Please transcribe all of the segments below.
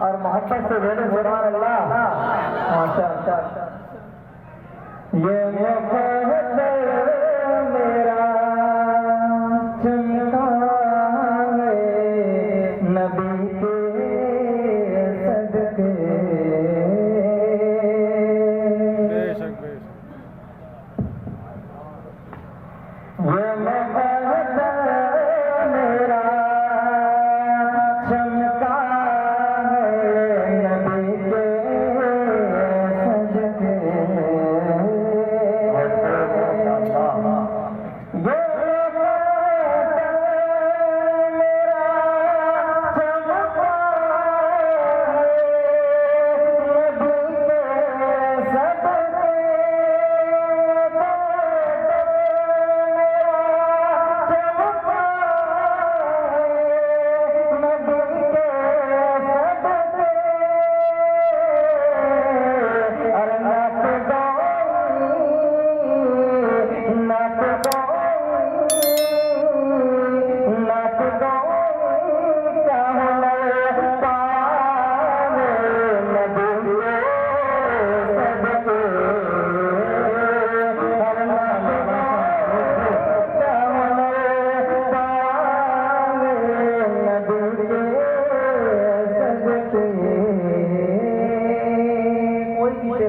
और मोहब्बत से बोले सुभान अल्लाह। माशाअल्लाह। ये मोहब्बत मेरा चमका है नबी के सदके। बेशक बेशक। ये मोहब्बत मेरा चमका है नबी के सदके।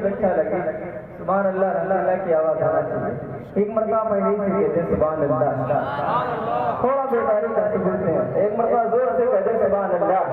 अच्छा लगे सुभान अल्लाह अल्लाह की आवाज आना चाहिए। एक मरतबा पहले से कहते सुभान अल्लाह, थोड़ा बेदारी करके बोलते हैं। एक मरतबा जोर से कहते सुभान अल्लाह।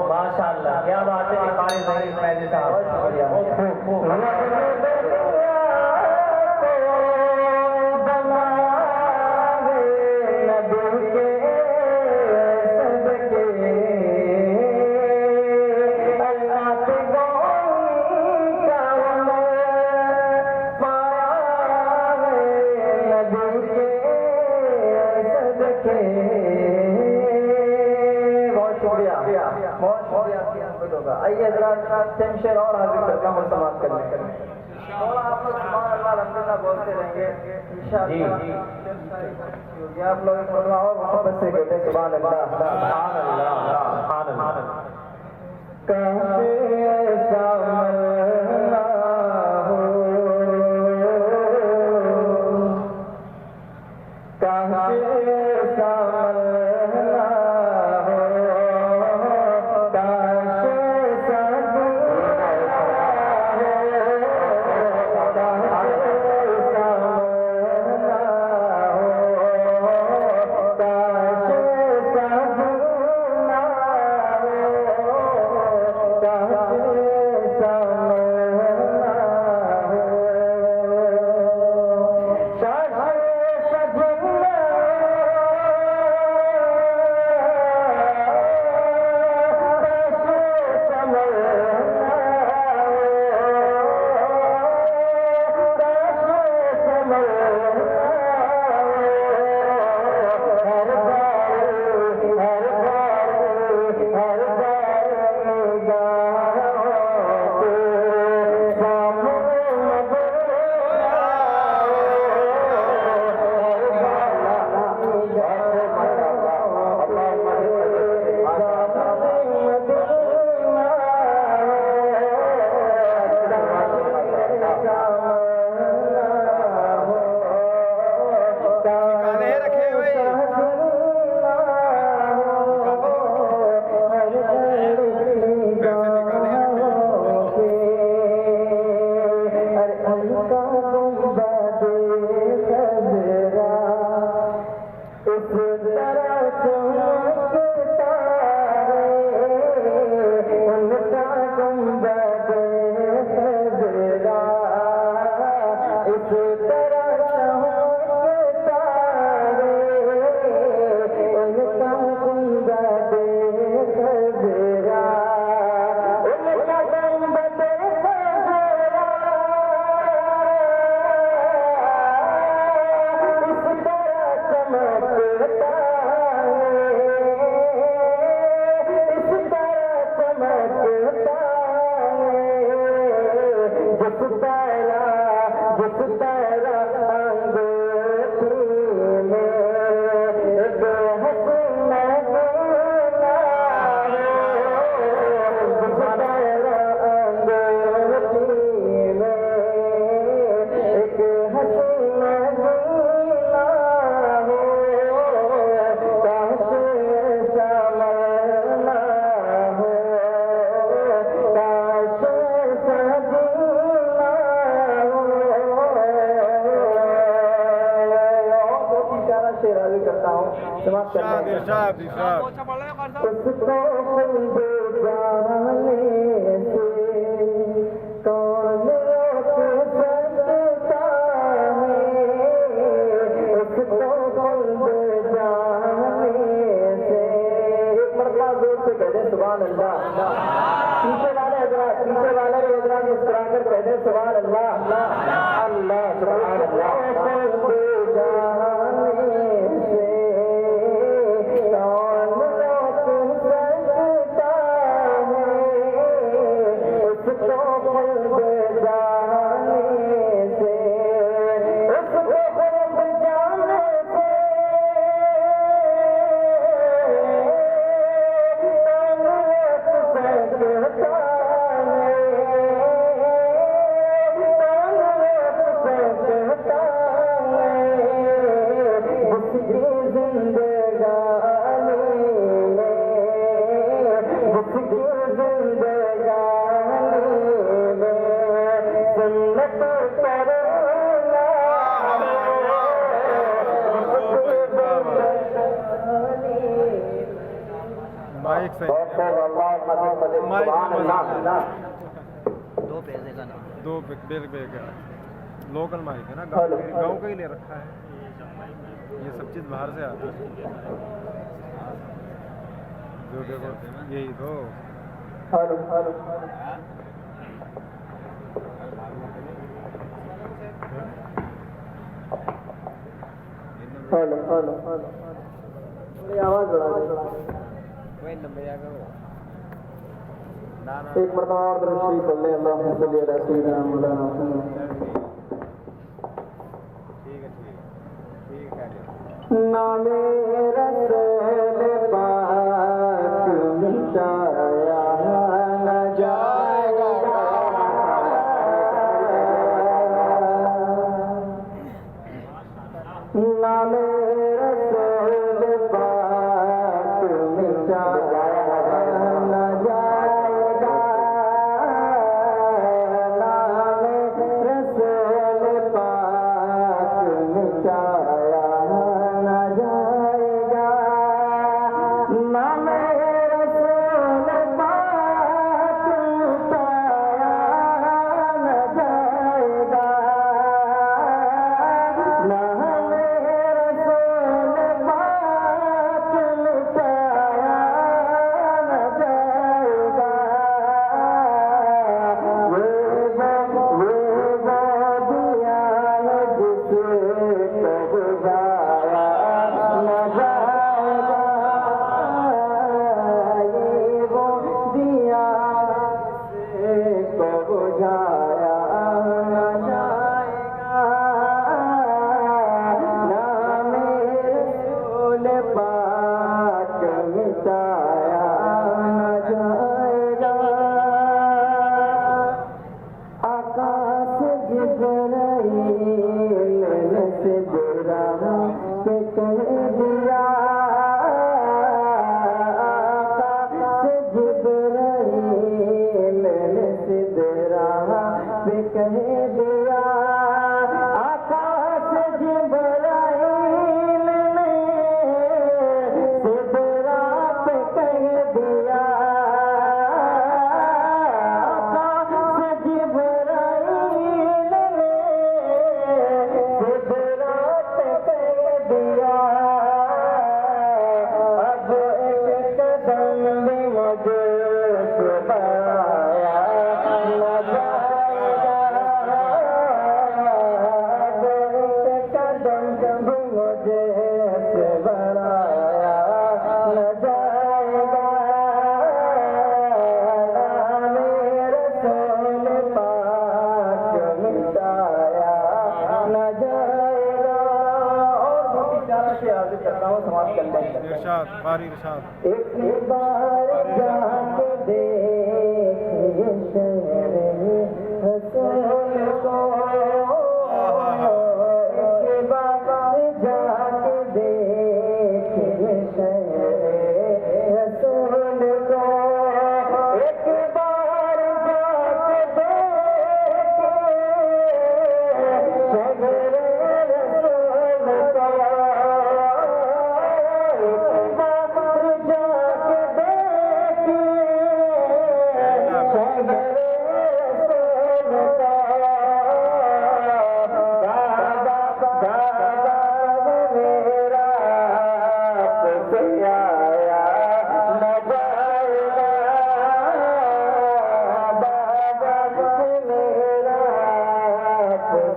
माशाअल्लाह क्या बात है। कारी ज़हीर फैज़ी आइए जरा चंद शेर और हाजिर करके हम समाप्त कर लेंगे। थोड़ा आप लोग सुभान अल्लाह अल्हम्दुलिल्लाह बोलते रहेंगे इंशाअल्लाह। आप लोग थोड़ा और मोहब्बत से कहते सुभान अल्लाह सुभान अल्लाह सुभान अल्लाह। कैसे ऐसा मरना हो, कैसे ऐसा मरना समाप्त करते हैं। इरशाद इरशाद उसको खुद जाने से कौन रोक सकता है, उसको खुद जाने से। एक मरतबा जोर से कह दे सुभान अल्लाह। पीछे वाले हजरात मुस्कुरा कर कह दे सुभान अल्लाह। अल्लाह सुभान अल्लाह। माइक सही दो पैसे का नाम दो बेल बेल का लोकल माइक है ना, गाँव का ही ले रखा है। ये सब चीज़ बाहर से आता है। जो देखो यही तो hello hello hello hello hello थोड़ी आवाज बढ़ा दे। एक मरतबा और दरूद शरीफ पढ़ ले। अल्लाहुम्मा सल्ली अला सय्यिदिना मौलाना मुहम्मद। नामे रसूल पाक मिटाया न जाएगा, नामे रसूल पाक मिटाया न जाएगा, नामे रसूल पाक मिटाया न जाएगा, नामे रसूल पाक मिटाया न जाएगा, नामे रसूल पाक मिटाया न जाएगा। वो दिया है जिसे बुझाया न जाएगा, ये वो दिया जिसको बुझाया न जाएगा, नामे रसूल पाक मिटाया न जाएगा। आकाश जिब्राइल ने सिदरा पे कह दिया, आकाश जिब्राइल ने सिदरा पे कह दिया, आकाश जिब्राइल ने सिदरा पे कह दिया, आकाश जिब्राइल ने सिदरा पे कह दिया, अब एक कदम भी मुझे बढ़ाया न जाएगा, अब एक कदम भी मुझे बढ़ाया न जाएगा, नामे रसूल पाक मिटाया न जाएगा। और बहुत प्यारा से आगे करता हूँ, समाप्त कर लेंगे। इरशाद कारी इरशाद। एक बार जाके देखिए शहरे रसूल को, एक बार जाके देखिए शहरे रसूल को, एक बार जाके देखिए शहरे रसूल को,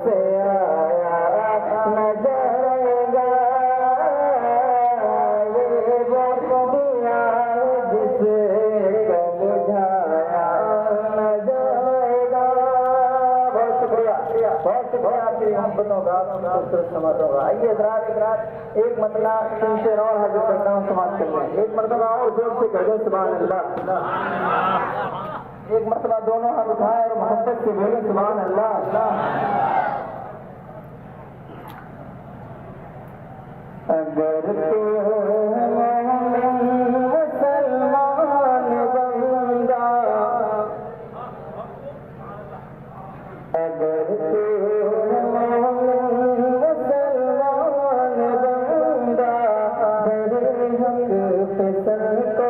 से आया न जाएगा, ये वो दिया जिसे बुझाया न जाएगा। बहुत शुक्रिया आपकी मोहब्बतों का, खूबसूरत समातों का। आइए हज़रात एक मतला शेर और हाजिर करता हूँ, समाप्त कर लें। एक मरतबा और जोर से कह दो सुभान अल्लाह। एक मरतबा दोनों हाथ उठाए और मोहब्बत से बोले सुभान अल्लाह। अगर तू मुसलमान बंदा, अगर तू मुसलमान बंदा, तेरे हक पे सर को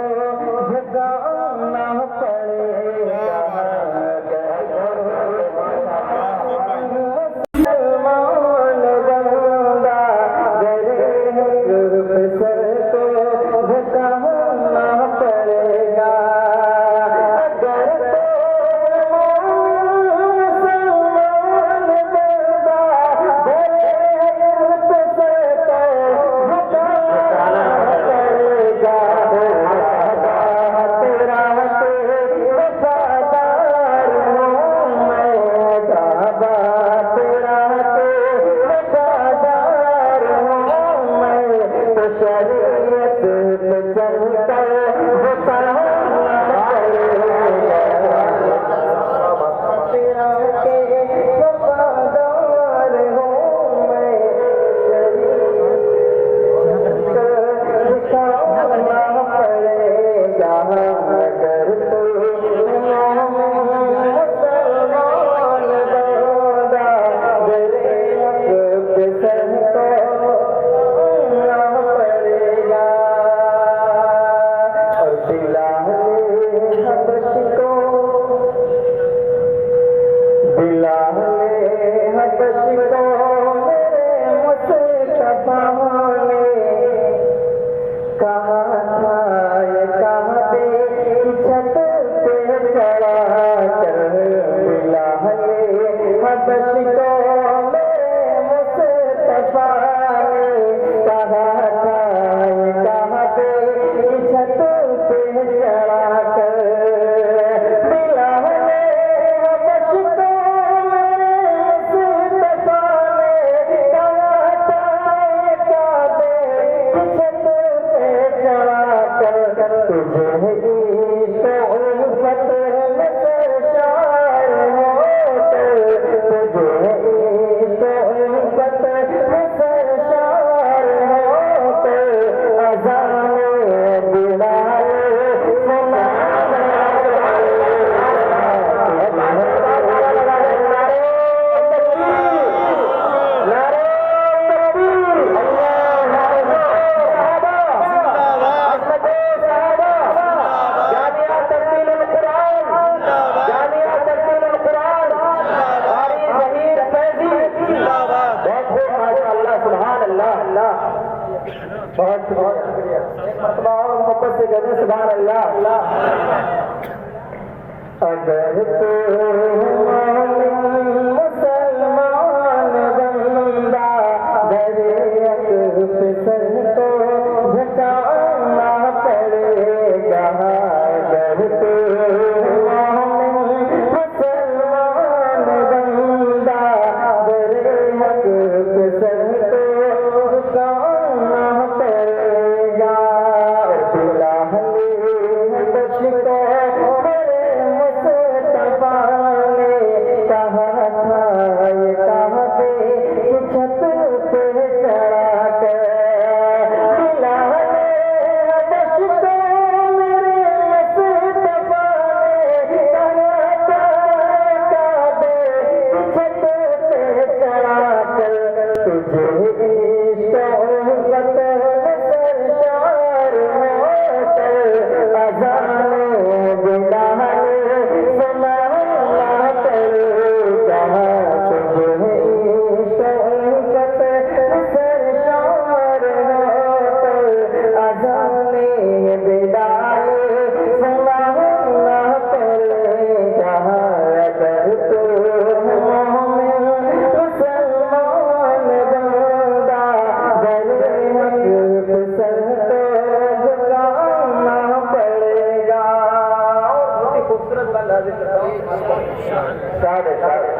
झुकाना पड़ेगा। मुसलमान बंदा, तेरे हक पे सर को झुकाना पड़ेगा। अगर बहुत शुक्रिया। एक मरतबा और मोहब्बत से कहते हैं सुभान अल्लाह। अगर तू मुसलमान बंदा, दरिया पे सर को झुकाना पड़ेगा। अगर तू मुसलमान बंदा, दरिया पे सर को झुकाना पड़ेगा। बच को मुस्तफा ने कहा था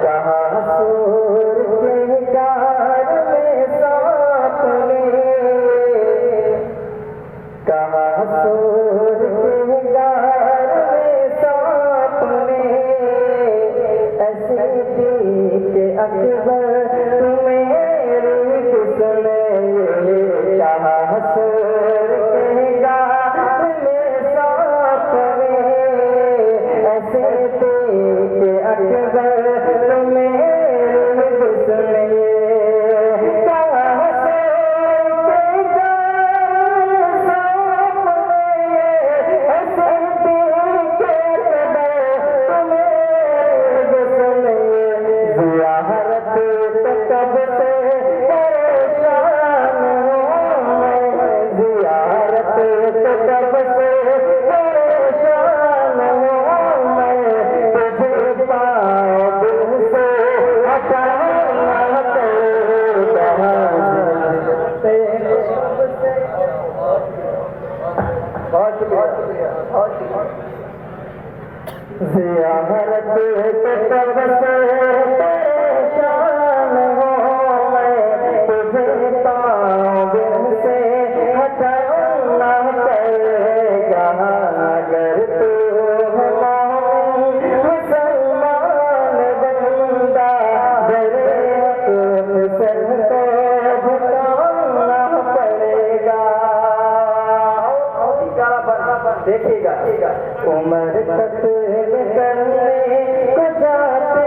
कहाँ सूर के गार में सांप ने, कहाँ सूर के गार में सांप ने, ऐसे दी के अकबर मेरी किसने, कहाँ सूर के गार में सांप ने, ऐसे दी के अकबर ज़ियारत कब से परेशान हूँ मैं, तुझे पाँव से हटाऊँ ना पड़ेगा, अगर तू मुसलमान बंदा तेरे सर को झुकाना पड़ेगा। देखिएगा उम्र कत्ल करने को जाते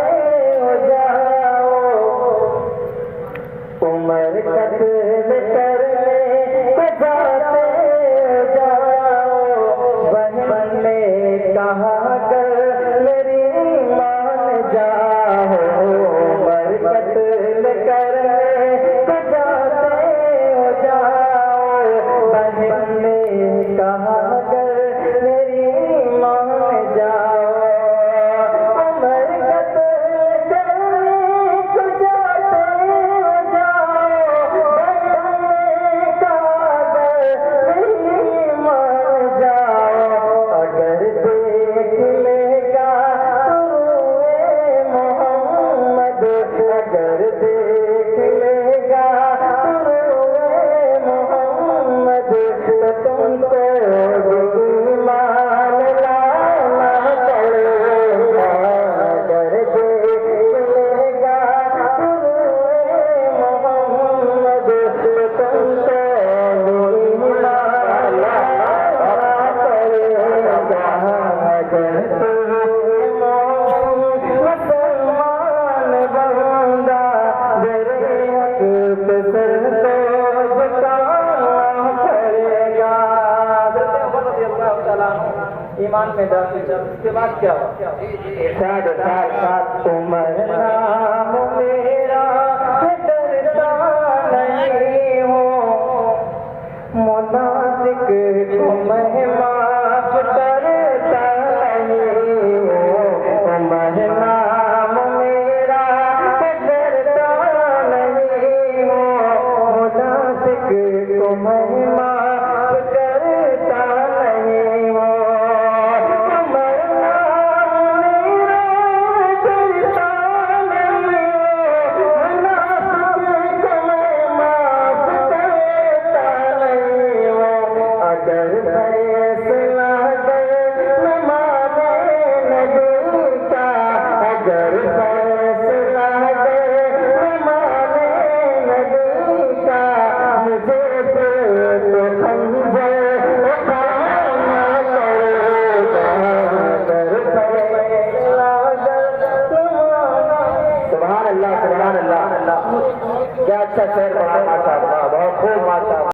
हो जाओ, उम्र कत्ल करने को जाते हो जाओ, बहन ने कहा कर मेरी मान जाओ, उम्र कत्ल करने को जाते हो जाओ, बहन ने कहा ईमान में दाखिल जब उसके बाद क्या हुआ? साथ साथ साथ उम्र नाम मेरा डरता नहीं हो, मुनाफिक को मैं माफ करता नहीं हो, उम्र नाम मेरा डरता नहीं हो, मुनाफिक को मैं माफ करता नहीं हो। क्या अच्छा शेर बना माशाअल्लाह, बहुत खूब माशाअल्लाह।